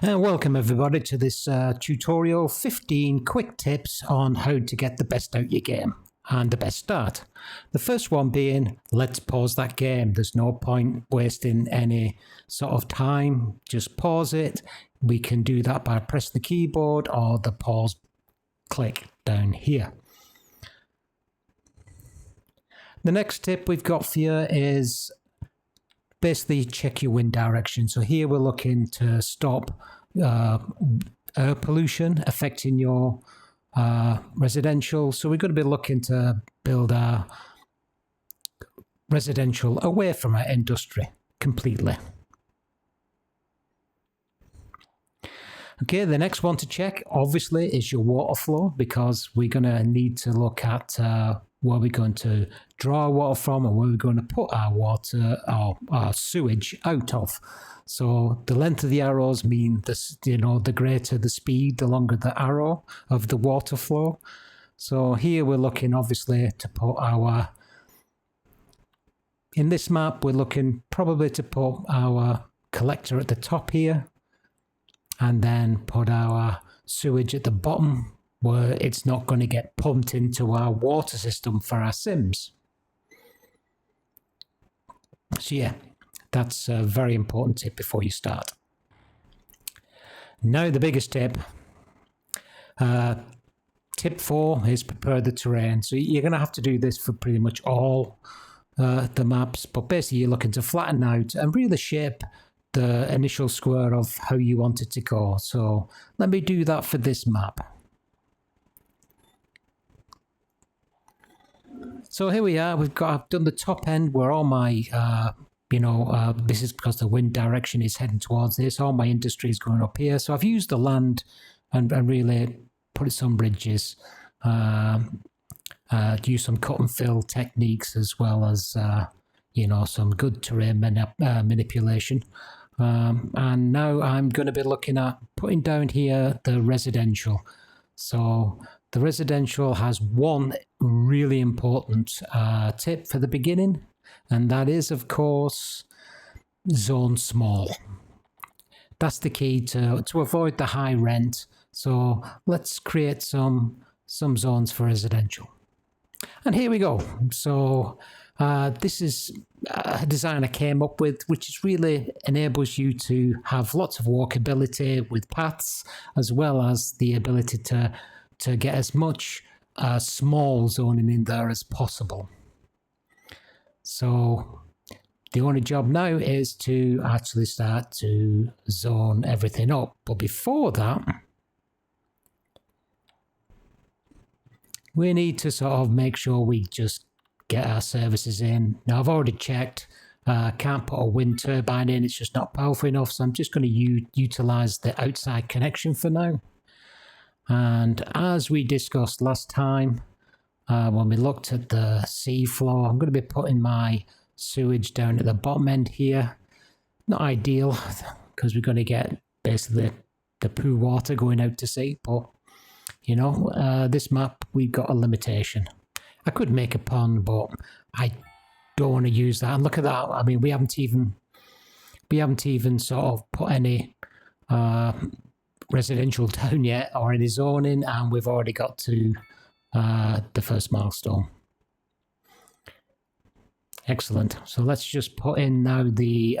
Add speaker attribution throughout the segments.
Speaker 1: And welcome everybody to this tutorial, 15 quick tips on how to get the best out your game and the best start. The first one being, let's pause that game. There's no point wasting any sort of time. Just pause it. We can do that by pressing the keyboard or the pause click down here. The next tip we've got for you is basically check your wind direction. So here we're looking to stop air pollution affecting your residential. So we're going to be looking to build our residential away from our industry completely. Okay, the next one to check obviously is your water flow, because we're going to need to look at where we're going to draw water from and where we're going to put our water or our sewage out of. So the length of the arrows mean this, the greater the speed, the longer the arrow of the water flow. So here we're looking obviously to put our, in this map we're looking probably to put our collector at the top here, and then put our sewage at the bottom where it's not going to get pumped into our water system for our sims. So yeah, that's a very important tip before you start. Now the biggest tip. Tip 4 is prepare the terrain. So you're going to have to do this for pretty much all the maps, but basically you're looking to flatten out and really shape the initial square of how you want it to go. So let me do that for this map. So here we are. I've done the top end where all my this is because the wind direction is heading towards this. All my industry is going up here. So I've used the land and really put some bridges, use some cut and fill techniques, as well as some good terrain manipulation. And now I'm going to be looking at putting down here the residential. So the residential has one really important tip for the beginning, and that is, of course, zone small. That's the key to avoid the high rent. So let's create some zones for residential. And here we go. So this is a design I came up with, which is really enables you to have lots of walkability with paths, as well as the ability to get as much small zoning in there as possible. So the only job now is to actually start to zone everything up. But before that, we need to sort of make sure we just get our services in. Now I've already checked, can't put a wind turbine in, it's just not powerful enough, so I'm just going to utilize the outside connection for now. And as we discussed last time, when we looked at the sea floor, I'm going to be putting my sewage down at the bottom end here. Not ideal, because we're going to get basically the poo water going out to sea, but this map, we've got a limitation. I could make a pond, but I don't want to use that. And look at that. I mean, we haven't even sort of put any residential down yet or any zoning, and we've already got to the first milestone. Excellent. So let's just put in now the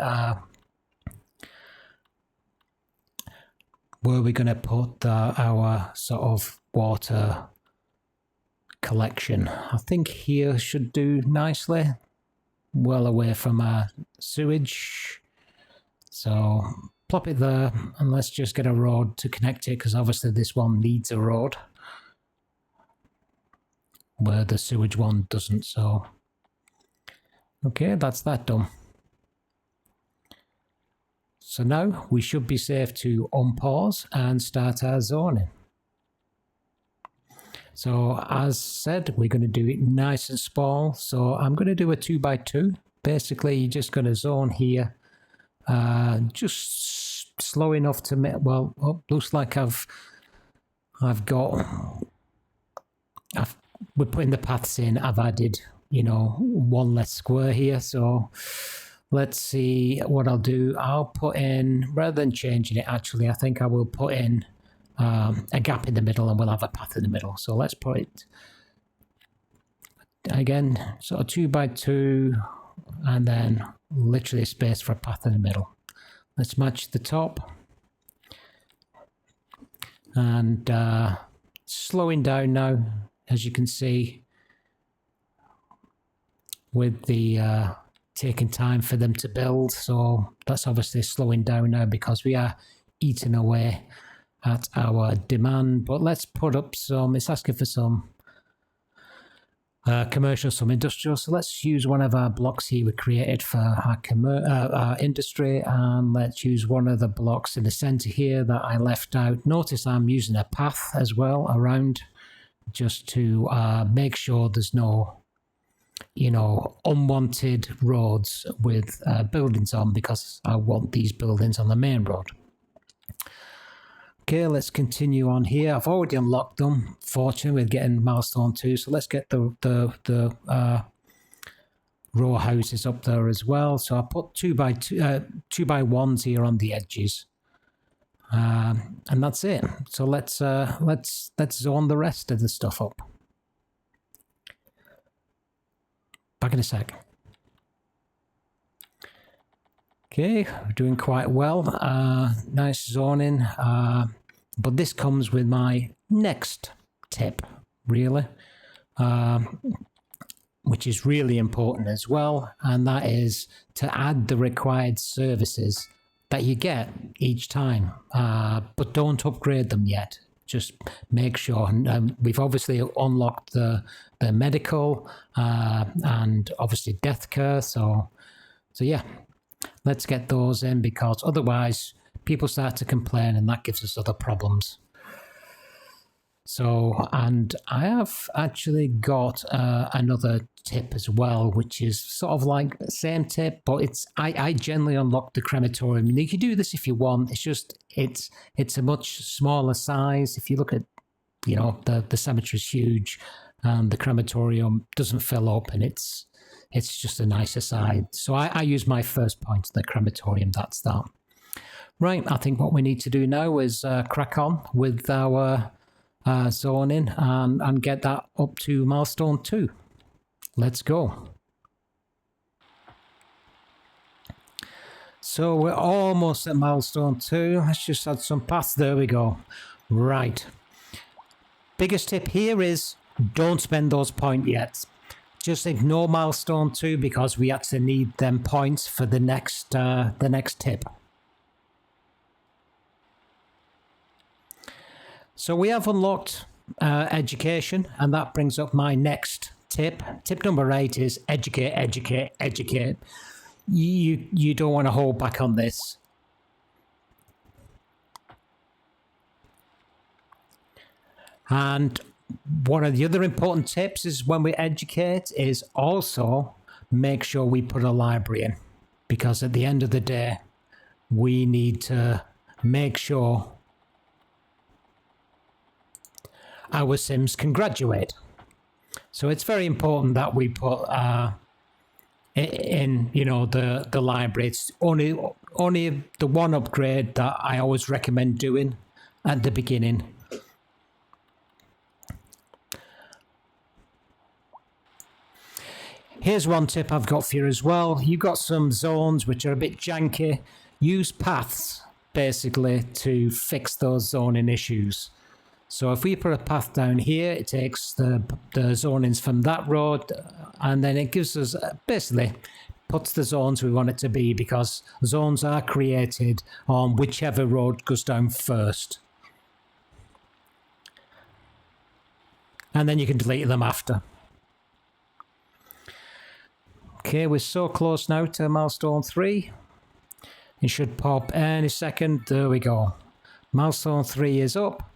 Speaker 1: where we're going to put our sort of water collection. I think here should do nicely, well away from our sewage. So plop it there, and let's just get a road to connect it, because obviously this one needs a road where the sewage one doesn't. So okay, that's that done. So now we should be safe to unpause and start our zoning. So as said, we're going to do it nice and small. So I'm going to do a 2x2. Basically, you're just going to zone here, just slow enough to make, well, looks like we're putting the paths in. I've added, one less square here. So let's see what I'll do. I'll put in, rather than changing it, actually, I think I will put in a gap in the middle, and we'll have a path in the middle. So let's put it again, sort of 2 by 2, and then literally a space for a path in the middle. Let's match the top, and slowing down now, as you can see, with the taking time for them to build. So that's obviously slowing down now because we are eating away at our demand. But let's put up some, it's asking for some commercial, some industrial. So let's use one of our blocks here we created for our industry, and let's use one of the blocks in the center here that I left out. Notice I'm using a path as well around, just to make sure there's no, you know, unwanted roads with buildings on, because I want these buildings on the main road. Okay, let's continue on here. I've already unlocked them, fortunately, with getting milestone 2. So let's get the row houses up there as well. So I put 2 by 1s here on the edges, and that's it. So let's zone the rest of the stuff up. Back in a sec. Okay, we're doing quite well. Nice zoning. But this comes with my next tip, really, which is really important as well. And that is to add the required services that you get each time. But don't upgrade them yet. Just make sure. We've obviously unlocked the medical and obviously death care. So yeah. Let's get those in, because otherwise people start to complain and that gives us other problems. So, and I have actually got another tip as well, which is sort of like the same tip, but it's I generally unlock the crematorium. And you can do this if you want. It's just it's a much smaller size. If you look at, you know, the cemetery is huge, and the crematorium doesn't fill up, and it's just a nicer side. So I use my first point, the crematorium. That's that. Right, I think what we need to do now is crack on with our zoning and get that up to milestone 2. Let's go. So we're almost at milestone 2. Let's just add some paths. There we go. Right. Biggest tip here is don't spend those points yet. Just ignore milestone 2 because we actually need them points for the next tip. So we have unlocked education, and that brings up my next tip. Tip number 8 is educate, educate, educate. You don't want to hold back on this. And one of the other important tips is when we educate is also make sure we put a library in, because at the end of the day, we need to make sure our Sims can graduate. So it's very important that we put in, you know, the library. It's only the one upgrade that I always recommend doing at the beginning. Here's one tip I've got for you as well. You've got some zones which are a bit janky. Use paths, basically, to fix those zoning issues. So if we put a path down here, it takes the zonings from that road, and then it gives us, basically, puts the zones we want it to be, because zones are created on whichever road goes down first. And then you can delete them after. Okay, we're so close now to milestone 3. It should pop any second. There we go. Milestone 3 is up.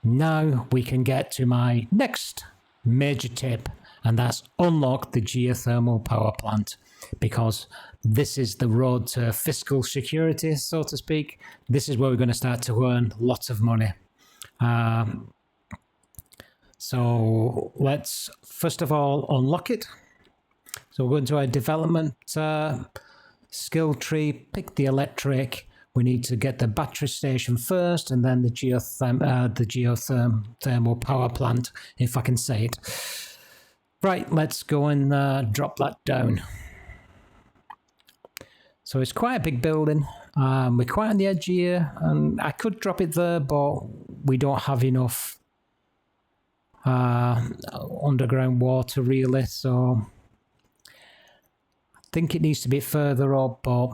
Speaker 1: Now we can get to my next major tip, and that's unlock the geothermal power plant, because this is the road to fiscal security, so to speak. This is where we're going to start to earn lots of money. So let's first of all unlock it. So we're going to our development skill tree, pick the electric. We need to get the battery station first, and then the geothermal power plant, if I can say it. Right, let's go and drop that down. So it's quite a big building. We're quite on the edge here, and I could drop it there, but we don't have enough underground water really, so I think it needs to be further up, but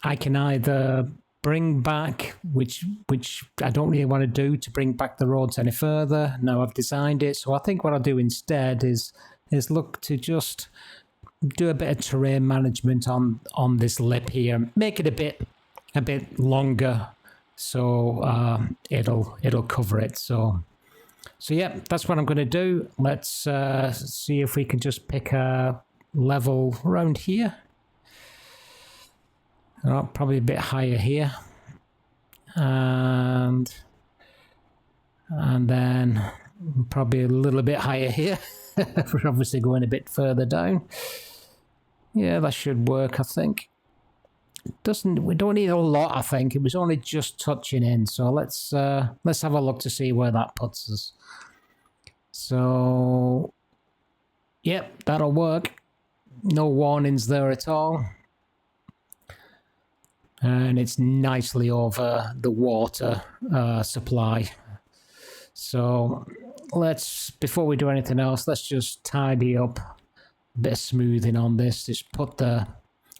Speaker 1: I can either bring back, which I don't really want to do, to bring back the roads any further. Now I've designed it, so I think what I'll do instead is look to just do a bit of terrain management on this lip here, make it a bit longer, so it'll cover it. So yeah, that's what I'm going to do. Let's see if we can just pick a level around here. Oh, probably a bit higher here, and then probably a little bit higher here. We're obviously going a bit further down. Yeah, that should work, I think. We don't need a lot, I think. It was only just touching in, so let's have a look to see where that puts us. So, yep, that'll work. No warnings there at all. And it's nicely over the water supply. So before we do anything else, let's just tidy up a bit of smoothing on this. Just put the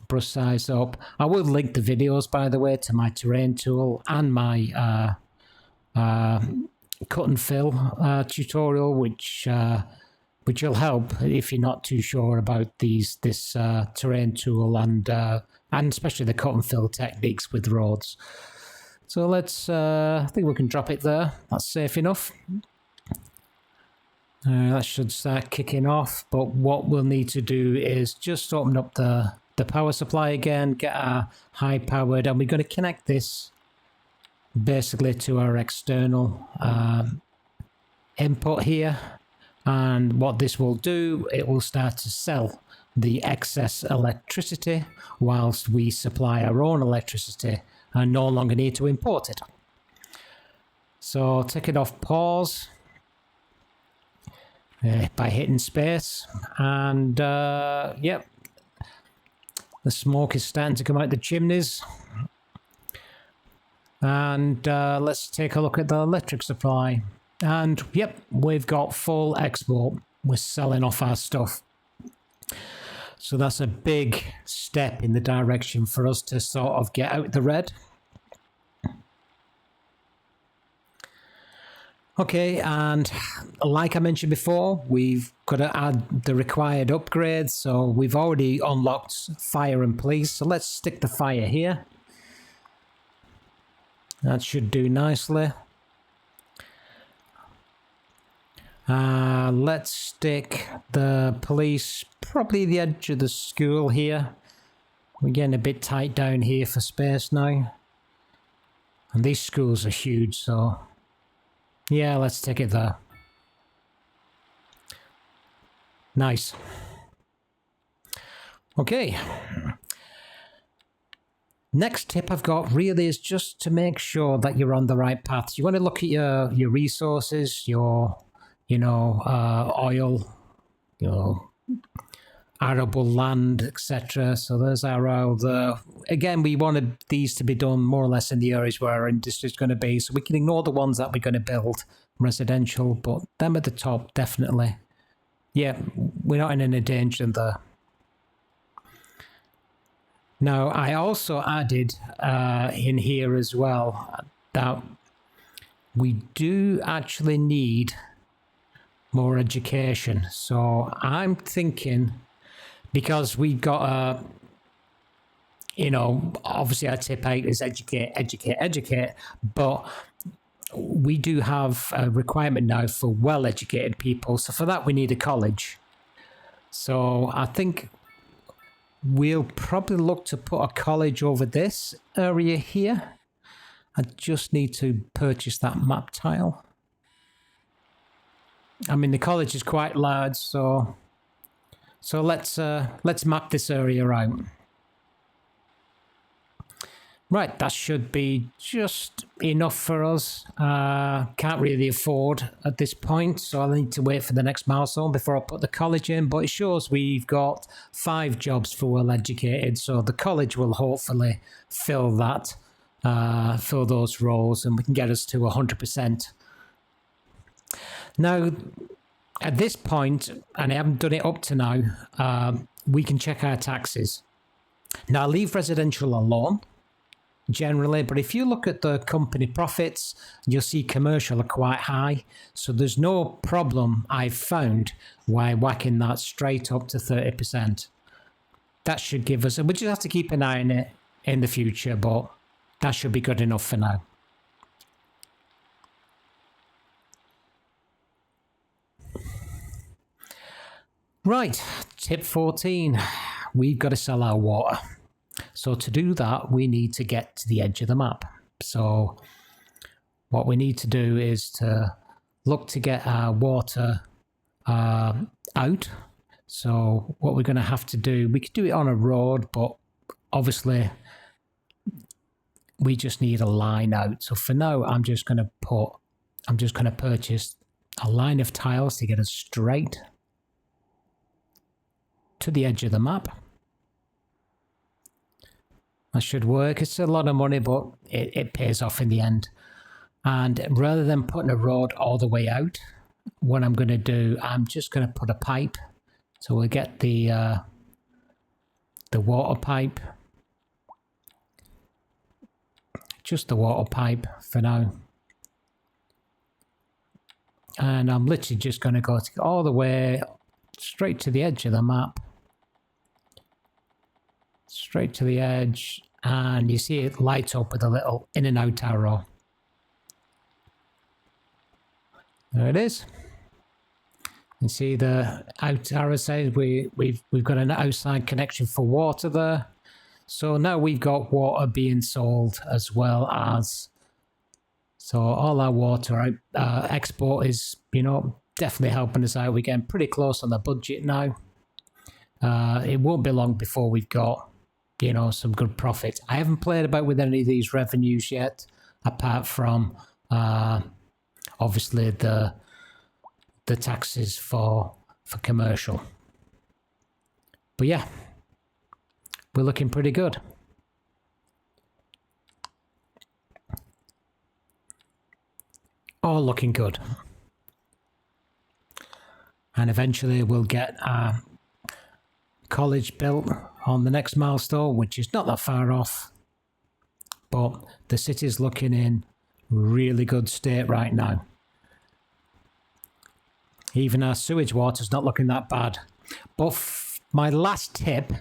Speaker 1: brush size up. I will link the videos, by the way, to my terrain tool and my cut and fill tutorial, which will help if you're not too sure about this terrain tool and especially the cut and fill techniques with roads. So let's, I think we can drop it there. That's safe enough. That should start kicking off, but what we'll need to do is just open up the power supply again, get our high powered, and we're going to connect this basically to our external input here. And what this will do, it will start to sell the excess electricity whilst we supply our own electricity and no longer need to import it. So take it off pause by hitting space, and yep, the smoke is starting to come out the chimneys. And let's take a look at the electric supply. And yep, we've got full export. We're selling off our stuff. So that's a big step in the direction for us to sort of get out the red. Okay, and like I mentioned before, we've got to add the required upgrades. So we've already unlocked fire and police. So let's stick the fire here. That should do nicely. Let's stick the police probably the edge of the school here. We're getting a bit tight down here for space now. And these schools are huge, so yeah, let's stick it there. Nice. Okay. Next tip I've got really is just to make sure that you're on the right path. You want to look at your resources, your oil, arable land, etc. So there's our oil there. Again, we wanted these to be done more or less in the areas where our industry is going to be, so we can ignore the ones that we're going to build residential, but them at the top, definitely. Yeah, we're not in any danger there. Now, I also added in here as well that we do actually need more education. So I'm thinking, because we've got obviously our tip 8 is educate, educate, educate, but we do have a requirement now for well-educated people. So for that, we need a college. So I think we'll probably look to put a college over this area here. I just need to purchase that map tile. I mean, the college is quite large, so let's map this area out. Right, that should be just enough for us. Can't really afford at this point, so I'll need to wait for the next milestone before I put the college in. But it shows we've got 5 jobs for well educated, so the college will hopefully fill that, fill those roles, and we can get us to 100%. Now, at this point, and I haven't done it up to now, we can check our taxes. Now, I'll leave residential alone generally, but if you look at the company profits, you'll see commercial are quite high, so there's no problem I've found why whacking that straight up to 30%. That should give us, and we just have to keep an eye on it in the future, but that should be good enough for now. Right, tip 14, we've got to sell our water. So to do that, we need to get to the edge of the map. So what we need to do is to look to get our water out. So what we're going to have to do, we could do it on a road, but obviously we just need a line out. So for now, I'm just going to purchase a line of tiles to get us straight to the edge of the map. That should work. It's a lot of money, but it pays off in the end. And rather than putting a road all the way out, what I'm going to do, I'm just going to put a pipe. So we'll get the water pipe. Just the water pipe for now. And I'm literally just going to go all the way straight to the edge of the map. Straight to the edge, and you see it light up with a little in and out arrow. There it is. You see the out arrow says we've got an outside connection for water there. So now we've got water being sold as well as, so all our water export is, definitely helping us out. We're getting pretty close on the budget now. It won't be long before we've got some good profit. I haven't played about with any of these revenues yet, apart from obviously the taxes for commercial. But yeah, we're looking pretty good. All looking good. And eventually we'll get our college built on the next milestone, which is not that far off, but the city's looking in really good state right now. Even our sewage water's not looking that bad. But my last tip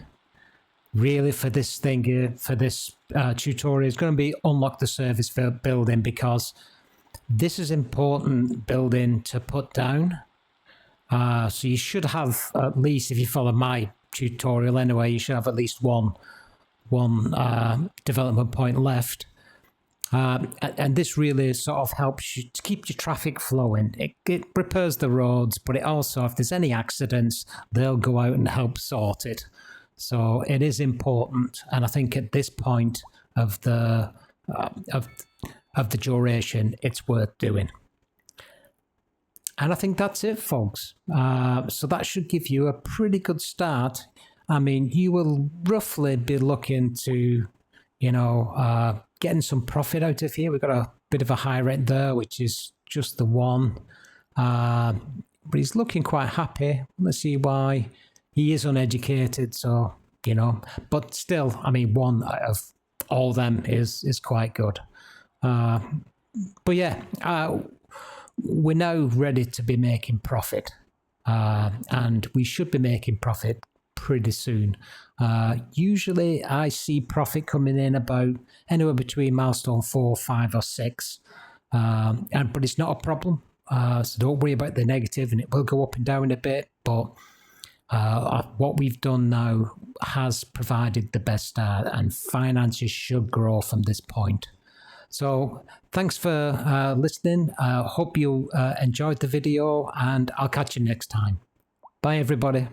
Speaker 1: really for this thing, for this tutorial, is going to be unlock the service building, because this is important building to put down. So you should have at least, if you follow my tutorial anyway, you should have at least one development point left, and this really sort of helps you to keep your traffic flowing. It repairs the roads, but it also, if there's any accidents, they'll go out and help sort it. So it is important, and I think at this point of the duration, it's worth doing. And I think that's it, folks. So that should give you a pretty good start. I mean, you will roughly be looking to, getting some profit out of here. We've got a bit of a high rate there, which is just the one. But he's looking quite happy. Let's see why. He is uneducated, so, But still, I mean, one out of all them is quite good. But yeah, we're now ready to be making profit, and we should be making profit pretty soon. Usually I see profit coming in about anywhere between milestone 4, 5 or 6, but it's not a problem, so don't worry about the negative, and it will go up and down a bit, but what we've done now has provided the best start, and finances should grow from this point. So thanks for listening. Hope you enjoyed the video, and I'll catch you next time. Bye, everybody.